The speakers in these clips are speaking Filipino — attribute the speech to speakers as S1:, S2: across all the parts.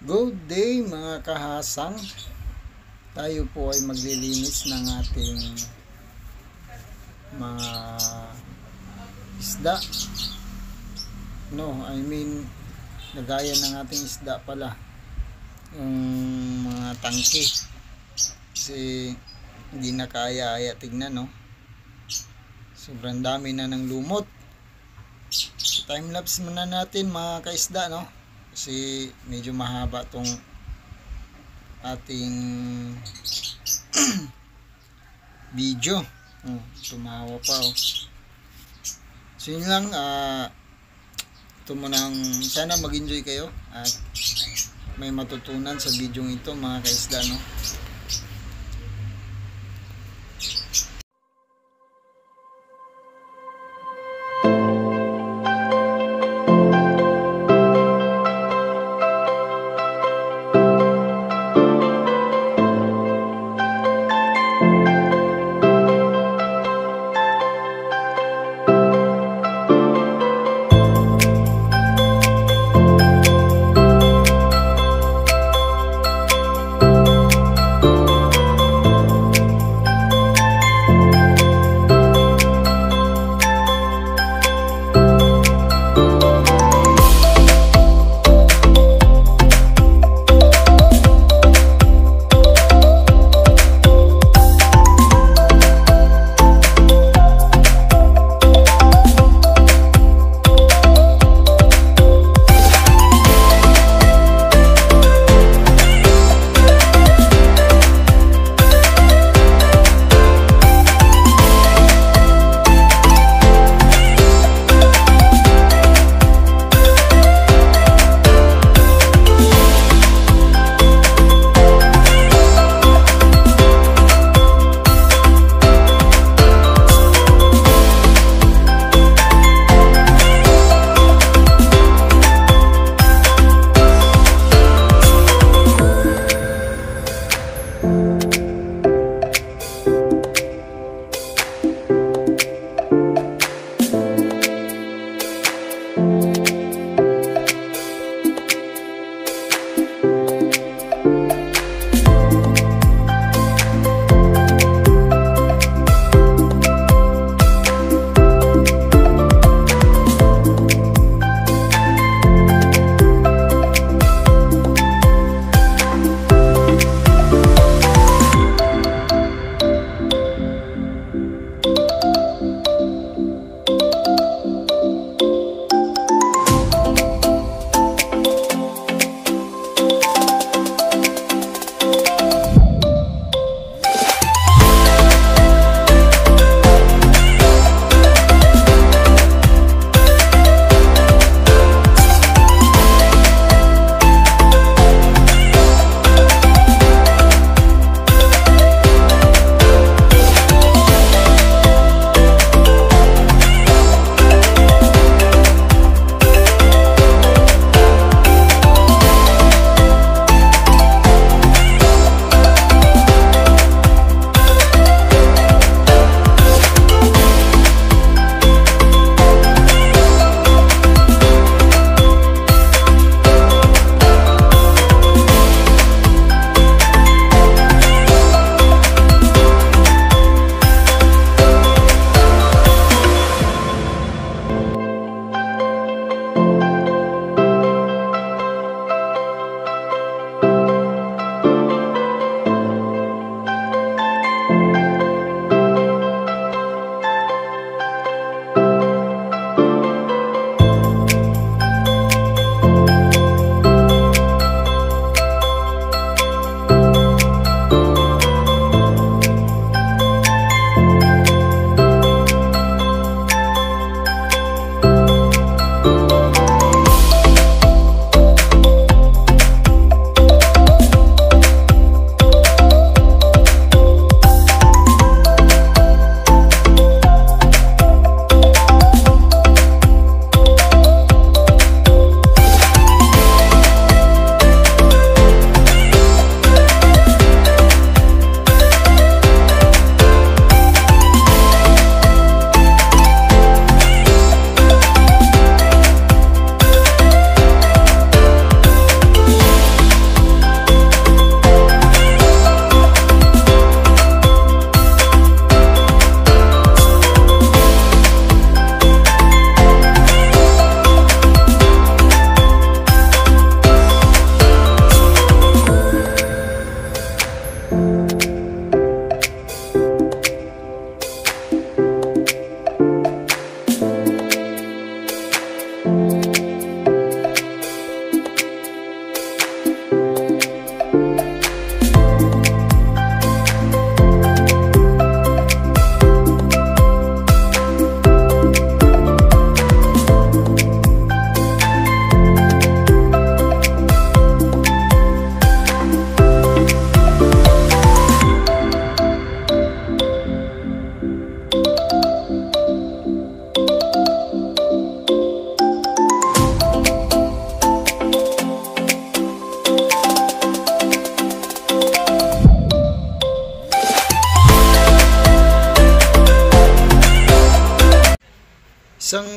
S1: Good day mga kahasang. Tayo po ay maglilinis ng ating mga isda. Lagayan ng ating isda pala. Yung mga tangke. Kasi hindi na kaya tignan, no? Sobrang dami na ng lumot. Time-lapse muna natin mga kaisda, no? Kasi medyo mahaba tong ating video. Tumawa pa, oh. So yun lang, ito munang sana mag-enjoy kayo at may matutunan sa video ito mga kaisda, no?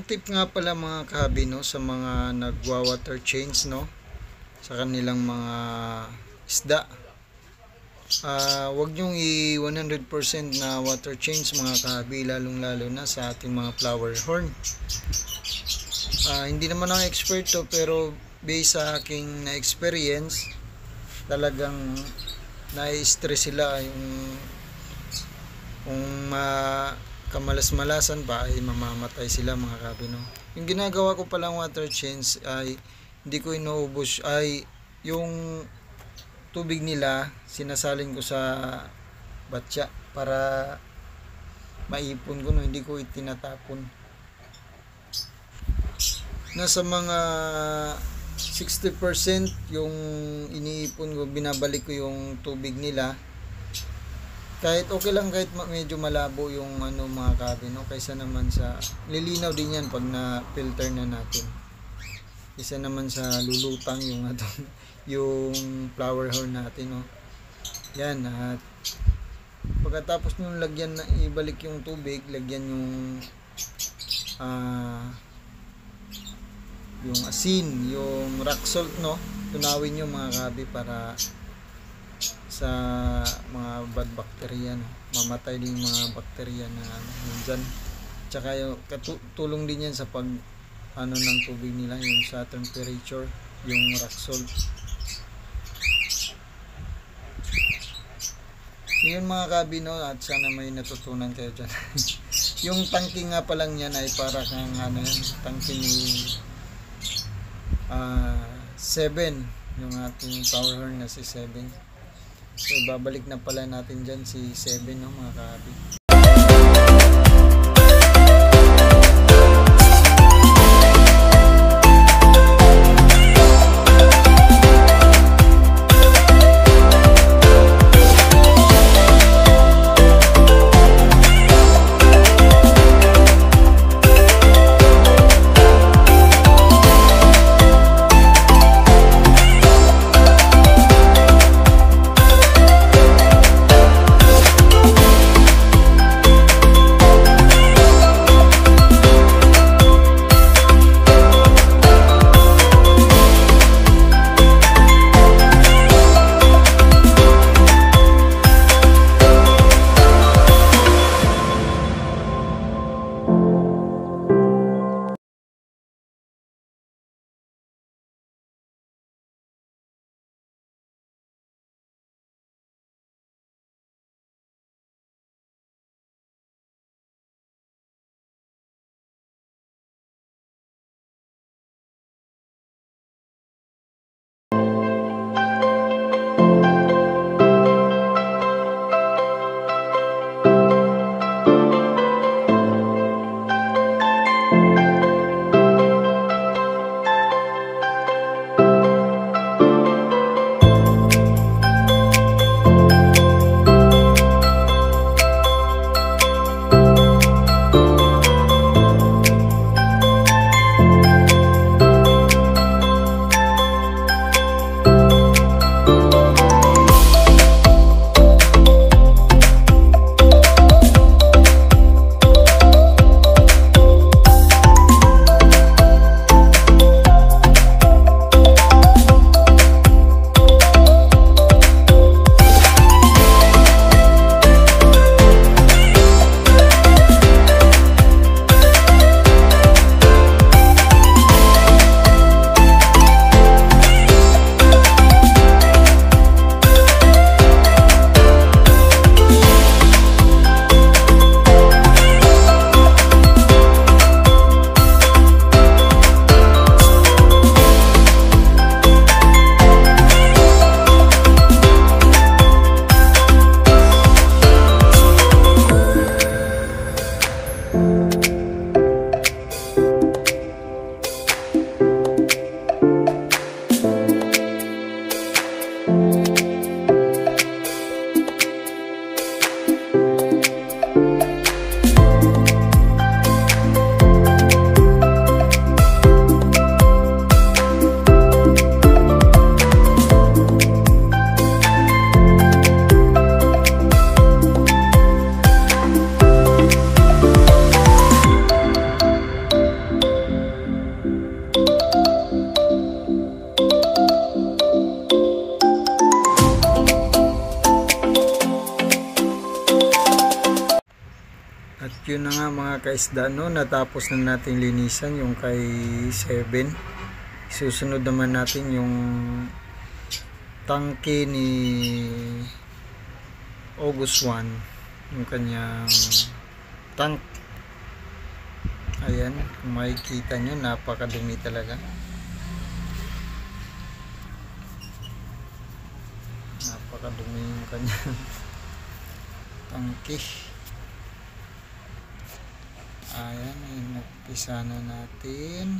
S1: tip nga pala mga kahabi, no, sa mga nagwa-water change, no, sa kanilang mga isda. Wag nyong 100% na water change mga kahabi, lalong lalo na sa ating mga flower horn. Hindi naman ako expert to, pero based sa aking na-experience, talagang na-stress sila kung kamalas-malasan pa ay mamamatay sila mga kahabi, no. Yung ginagawa ko palang water change ay hindi ko inuubos, ay yung tubig nila sinasalin ko sa batya para maipon ko, no, hindi ko itinatapon. Nasa mga 60% yung iniipon ko, binabalik ko yung tubig nila. Kahit okay lang, kahit medyo malabo yung mga kahabi, no, kaysa naman sa lilinaw din yan pag na-filter na natin. Isa naman sa lulutang yung flower horn natin, no. Yan, at pagkatapos nyo lagyan, ibalik yung tubig, lagyan yung asin, yung rock salt, no, tunawin nyo mga kahabi para sa mga bad bacteria, no, mamatay din yung mga bacteria na nandyan. Tsaka yung tulong din yan sa pag ng tubig nila, yung sa temperature, yung rock salt. Yun mga kahabi, no, at sana may natutunan kayo dyan. Yung tangke nga pa lang yan ay para kang tangke ni 7, yung ating power horn na si 7. So babalik na pala natin dyan si 7, no mga kahabi. yun na nga mga kaisda, no, natapos na natin linisan yung kay 7. Susunod naman natin yung tangke ni August 1, yung kanyang tank. Ayan, kung makikita nyo, napakadumi talaga. Napakadumi yung kanyang tangke. Ayan, nagpisa na natin.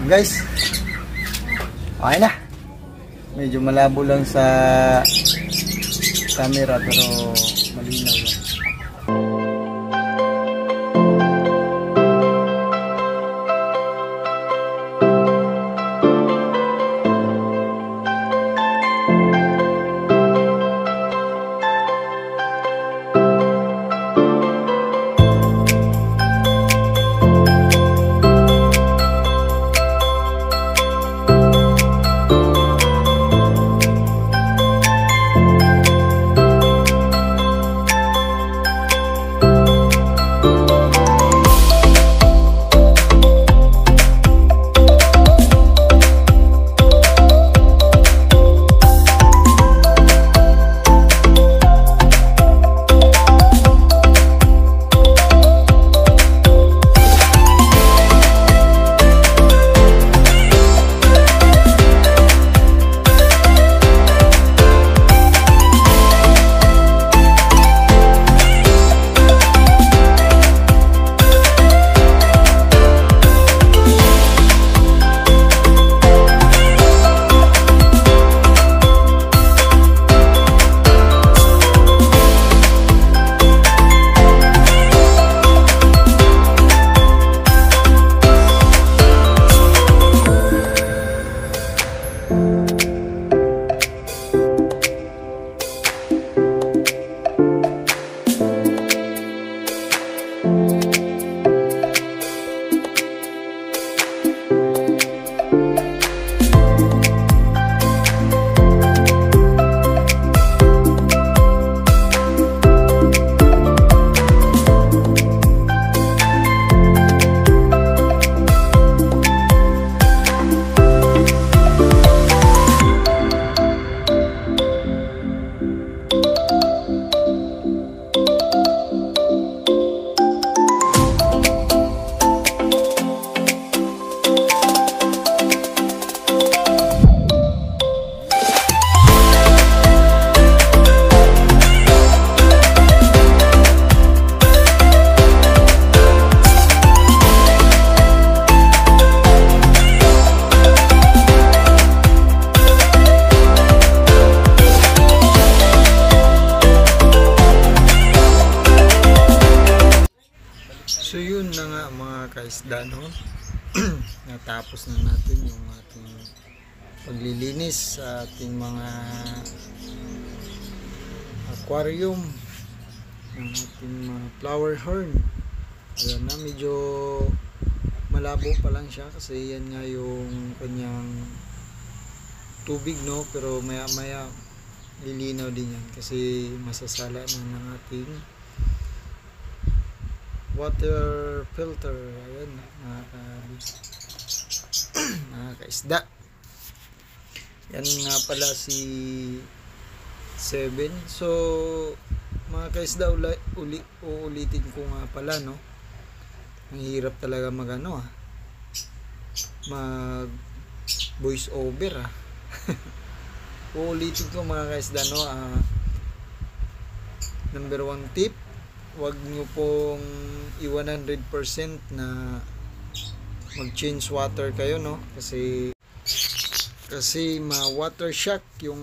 S1: Guys, okay na. Medyo malabo lang sa camera pero malinaw lang. So yun na nga mga kaisda, no? Natapos na natin yung ating paglilinis sa ating mga aquarium, ng ating mga flower horn. Ayan na, medyo malabo pa lang siya kasi yan nga yung kanyang tubig, no? Pero maya maya lilinaw din yan kasi masasala na ng ating water filter. Ayan, mga kaisda. Yan nga pala si 7. So mga kaisda, uulitin ko nga pala, no? Ang hirap talaga mag mag voice over, uulitin ko mga kaisda, no? Number 1 tip, wag nyo pong i-100% na mag-change water kayo, no? Kasi ma-water shock yung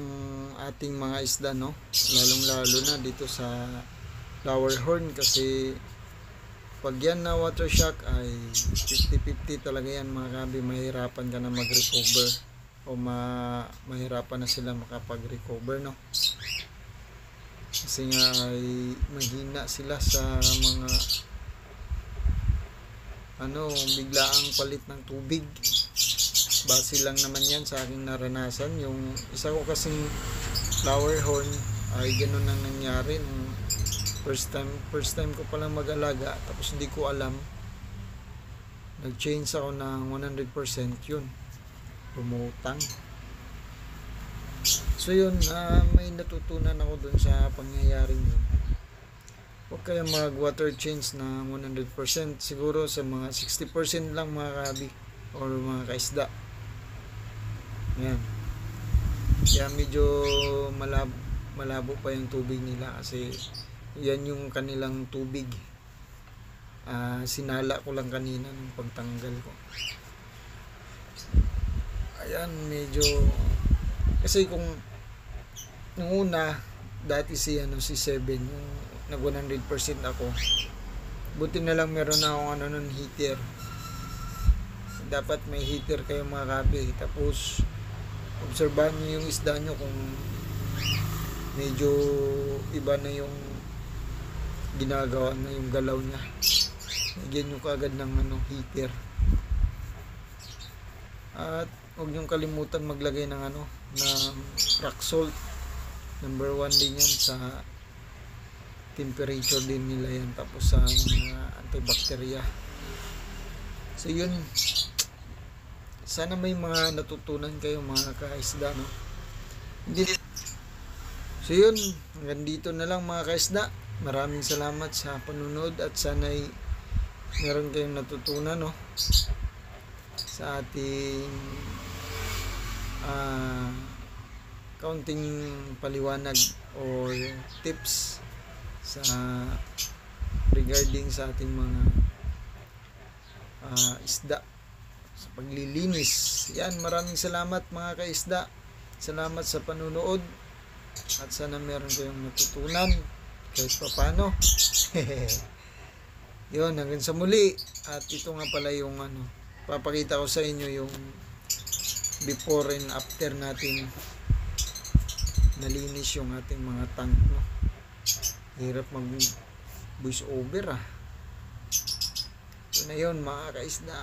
S1: ating mga isda, no? Lalong-lalo na dito sa flower horn kasi pag yan na water shock ay 50-50 talaga yan, mga kabi. Mahirapan ka na mag-recover o mahirapan na sila makapag-recover, no? Kasi nga ay mahina sila sa mga biglaang palit ng tubig. Base lang naman yan sa aking naranasan. Yung isa ko kasing flower horn ay ganun ang nangyari nung first time ko palang mag-alaga, tapos hindi ko alam, nag-change ako ng 100%, yun, lumutang. So yun, may natutunan ako dun sa pangyayaring yun. Huwag kayong mag water change na 100%, siguro sa mga 60% lang, mga kabi or mga kaisda. Yan. Kaya medyo malabo pa yung tubig nila kasi yan yung kanilang tubig. Sinala ko lang kanina ng pagtanggal ko. ayan, medyo kasi kung nung una dati si si 7 yung nag 100% ako, buti na lang meron na akong nun heater. Dapat may heater kayo mga kabe, tapos obserbahan nyo yung isda nyo kung medyo iba na yung ginagawa na yung galaw niya, lagyan nyo kaagad ng heater. At huwag nyo kalimutan maglagay ng ng rock salt. Number 1 din yan sa temperature din nila yan, tapos sa antibacteria. So yun, sana may mga natutunan kayo mga kaisda, no? Hindi. So yun, hanggang dito na lang mga kaisda. Maraming salamat sa panunod at sana'y meron kayong natutunan, no, sa ating kaunting paliwanag or tips sa regarding sa ating mga isda sa paglilinis. Yan, maraming salamat mga kaisda. Salamat sa panunood at sana meron kayong natutunan kahit papano. Yun, hanggang sa muli. At ito nga pala yung papakita ko sa inyo yung before and after natin nalinis yung ating mga tank, no? Hirap mag voice over. Ito na yun mga kaisda.